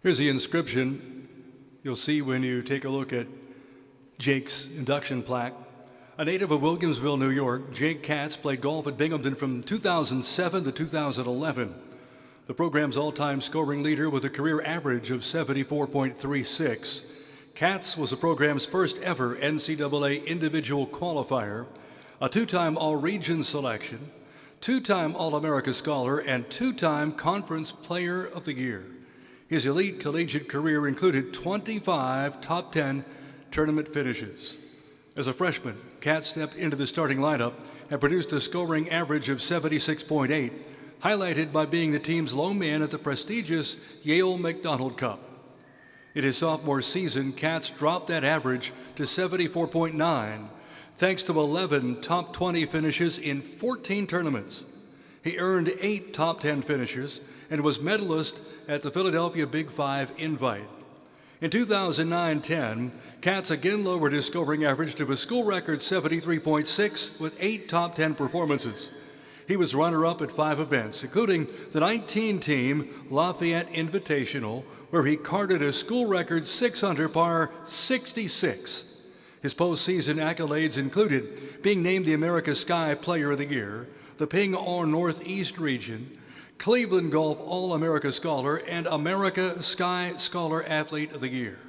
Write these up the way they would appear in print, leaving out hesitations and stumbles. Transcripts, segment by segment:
Here's the inscription you'll see when you take a look at Jake's induction plaque. A native of Williamsville, New York, Jake Katz played golf at Binghamton from 2007 to 2011. The program's all-time scoring leader with a career average of 74.36. Katz was the program's first ever NCAA individual qualifier, a two-time All-Region selection, two-time All-America Scholar, and two-time Conference Player of the Year. His elite collegiate career included 25 top 10 tournament finishes. As a freshman, Katz stepped into the starting lineup and produced a scoring average of 76.8, highlighted by being the team's lone man at the prestigious Yale McDonald Cup. In his sophomore season, Katz dropped that average to 74.9, thanks to 11 top 20 finishes in 14 tournaments. He earned 8 top 10 finishes and was medalist at the Philadelphia Big Five Invite. In 2009-10, Katz again lowered his scoring average to a school record 73.6 with 8 top 10 performances. He was runner-up at 5 events, including the 19-team Lafayette Invitational, where he carded a school record 6 under par 66. His postseason accolades included being named the America Sky Player of the Year, the Ping Or Northeast Region, Cleveland Golf All-America Scholar, and America Sky Scholar Athlete of the Year.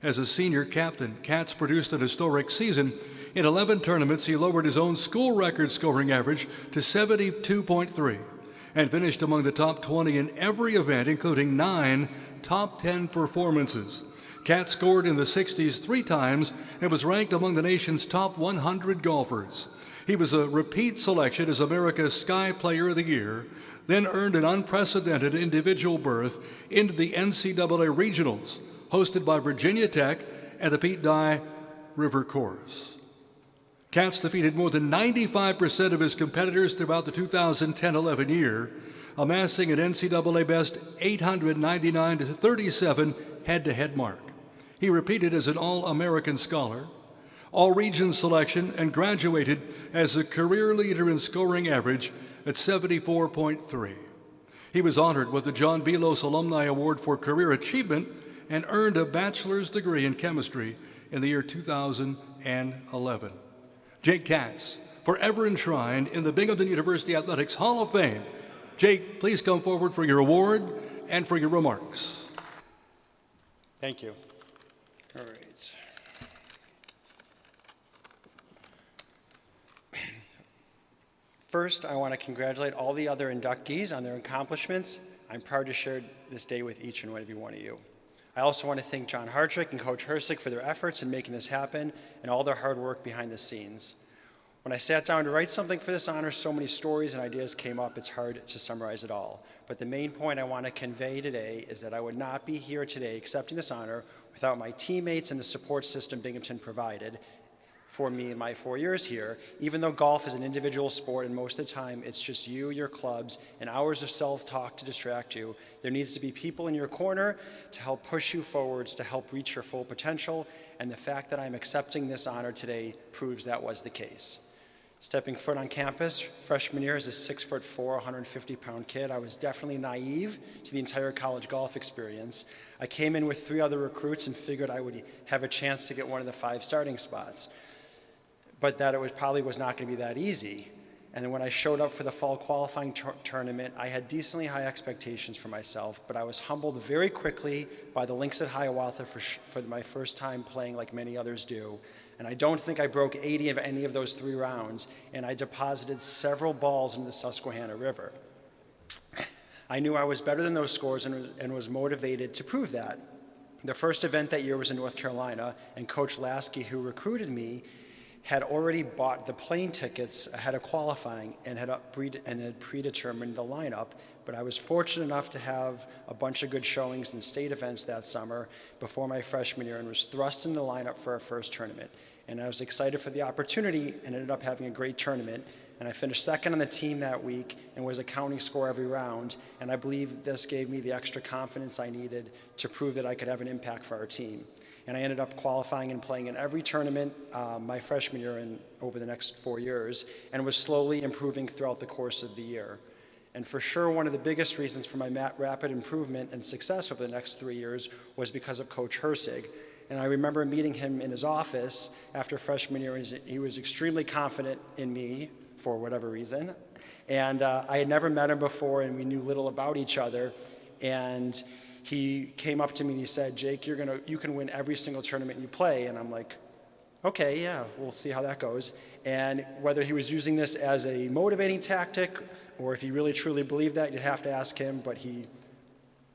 As a senior captain, Katz produced an historic season. In 11 tournaments, he lowered his own school record scoring average to 72.3 and finished among the top 20 in every event, including 9 top 10 performances. Katz scored in the 60s 3 times and was ranked among the nation's top 100 golfers. He was a repeat selection as America's Sky Player of the Year, then earned an unprecedented individual berth into the NCAA Regionals, hosted by Virginia Tech and the Pete Dye River Course. Katz defeated more than 95% of his competitors throughout the 2010-11 year, amassing an NCAA best 899-37 head-to-head mark. He repeated as an All-American Scholar, All-Region selection, and graduated as a career leader in scoring average at 74.3. He was honored with the John Bilos Alumni Award for Career Achievement and earned a bachelor's degree in chemistry in the year 2011. Jake Katz, forever enshrined in the Binghamton University Athletics Hall of Fame. Jake, please come forward for your award and for your remarks. Thank you. All right. First, I want to congratulate all the other inductees on their accomplishments. I'm proud to share this day with each and every one of you. I also want to thank John Hartrick and Coach Hersick for their efforts in making this happen and all their hard work behind the scenes. When I sat down to write something for this honor, so many stories and ideas came up, it's hard to summarize it all. But the main point I want to convey today is that I would not be here today accepting this honor without my teammates and the support system Binghamton provided for me in my 4 years here. Even though golf is an individual sport and most of the time it's just you, your clubs, and hours of self-talk to distract you, there needs to be people in your corner to help push you forwards, to help reach your full potential, and the fact that I'm accepting this honor today proves that was the case. Stepping foot on campus, freshman year as a 6'4", 150-pound kid, I was definitely naive to the entire college golf experience. I came in with 3 other recruits and figured I would have a chance to get one of the 5 starting spots, but that it probably was not going to be that easy. And then when I showed up for the fall qualifying tournament, I had decently high expectations for myself, but I was humbled very quickly by the links at Hiawatha for my first time playing like many others do. And I don't think I broke 80 of any of those 3 rounds, and I deposited several balls into the Susquehanna River. I knew I was better than those scores and was motivated to prove that. The first event that year was in North Carolina, and Coach Lasky, who recruited me, had already bought the plane tickets ahead of qualifying and had predetermined the lineup, but I was fortunate enough to have a bunch of good showings in state events that summer before my freshman year and was thrust in the lineup for our first tournament. And I was excited for the opportunity and ended up having a great tournament. And I finished second on the team that week and was a counting score every round. And I believe this gave me the extra confidence I needed to prove that I could have an impact for our team. And I ended up qualifying and playing in every tournament my freshman year and over the next 4 years, and was slowly improving throughout the course of the year. And for sure, one of the biggest reasons for my rapid improvement and success over the next 3 years was because of Coach Hersig. And I remember meeting him in his office after freshman year, and he was extremely confident in me for whatever reason. And I had never met him before, and we knew little about each other. And he came up to me and he said, "Jake, you can win every single tournament you play." And I'm like, okay, yeah, we'll see how that goes. And whether he was using this as a motivating tactic or if he really truly believed that, you'd have to ask him, but he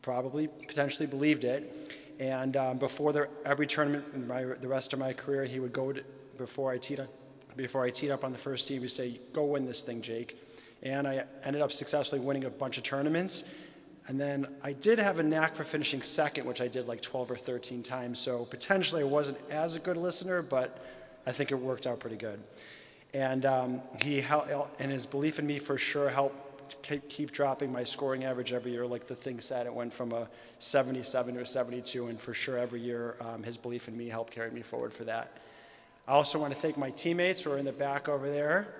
probably potentially believed it. And before every tournament in the rest of my career, he would go to, before I teed up on the first tee, he'd say, "Go win this thing, Jake." And I ended up successfully winning a bunch of tournaments. And then I did have a knack for finishing second, which I did like 12 or 13 times. So potentially I wasn't as a good listener, but I think it worked out pretty good. And and his belief in me for sure helped keep dropping my scoring average every year. Like the thing said, it went from a 77 to a 72, and for sure every year his belief in me helped carry me forward for that. I also want to thank my teammates who are in the back over there.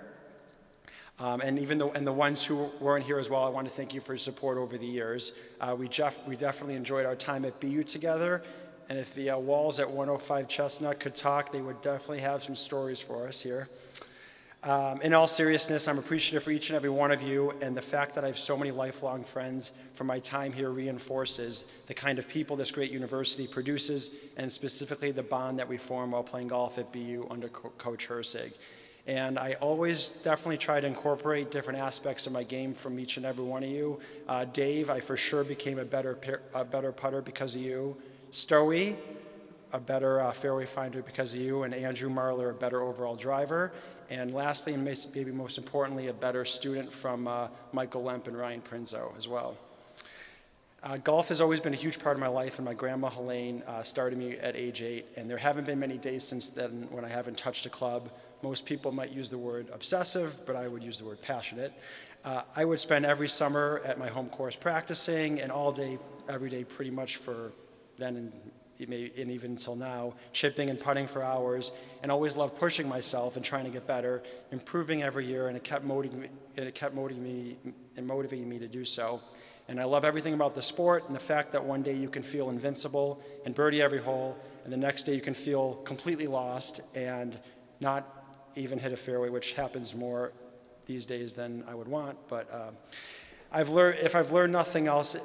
And the ones who weren't here as well, I want to thank you for your support over the years. We definitely enjoyed our time at BU together, and if the walls at 105 Chestnut could talk, they would definitely have some stories for us here. In all seriousness, I'm appreciative for each and every one of you, and the fact that I have so many lifelong friends from my time here reinforces the kind of people this great university produces, and specifically the bond that we form while playing golf at BU under Coach Hersig. And I always definitely try to incorporate different aspects of my game from each and every one of you. Dave, I for sure became a better putter because of you. Stoey, a better fairway finder because of you. And Andrew Marler, a better overall driver. And lastly, and maybe most importantly, a better student from Michael Lemp and Ryan Prinzo as well. Golf has always been a huge part of my life, and my grandma Helene started me at age 8, and there haven't been many days since then when I haven't touched a club. Most people might use the word obsessive, but I would use the word passionate. I would spend every summer at my home course practicing, and all day, every day pretty much for then and even until now, chipping and putting for hours, and always loved pushing myself and trying to get better, improving every year, and it kept motivating me to do so. And I love everything about the sport and the fact that one day you can feel invincible and birdie every hole, and the next day you can feel completely lost and not even hit a fairway, which happens more these days than I would want. But if I've learned nothing else,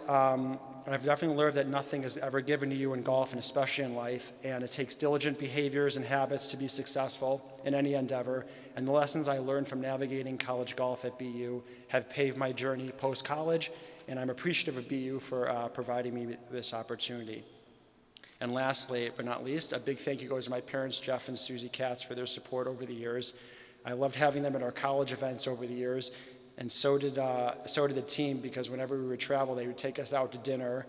I've definitely learned that nothing is ever given to you in golf, and especially in life, and it takes diligent behaviors and habits to be successful in any endeavor. And the lessons I learned from navigating college golf at BU have paved my journey post-college, and I'm appreciative of BU for providing me this opportunity. And lastly, but not least, a big thank you goes to my parents, Jeff and Susie Katz, for their support over the years. I loved having them at our college events over the years, and so did the team, because whenever we would travel, they would take us out to dinner,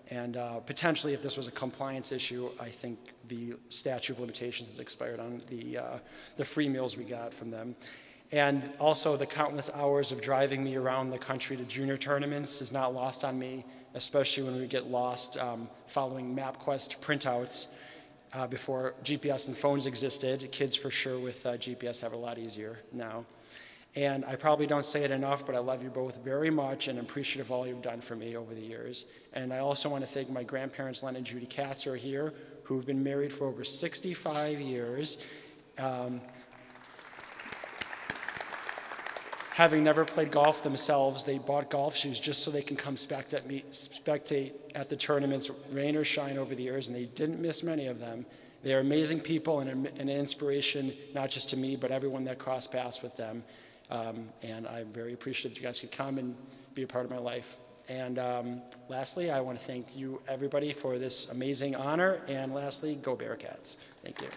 and potentially, if this was a compliance issue, I think the statute of limitations has expired on the free meals we got from them. And also, the countless hours of driving me around the country to junior tournaments is not lost on me, especially when we get lost following MapQuest printouts before GPS and phones existed. Kids for sure with GPS have it a lot easier now. And I probably don't say it enough, but I love you both very much and appreciative of all you've done for me over the years. And I also want to thank my grandparents, Len and Judy Katz, who are here, who've been married for over 65 years. Having never played golf themselves, they bought golf shoes just so they can come spectate at the tournaments, rain or shine, over the years, and they didn't miss many of them. They are amazing people and an inspiration, not just to me, but everyone that crossed paths with them. And I'm very appreciative you guys could come and be a part of my life. And lastly, I want to thank you, everybody, for this amazing honor. And lastly, go Bearcats. Thank you.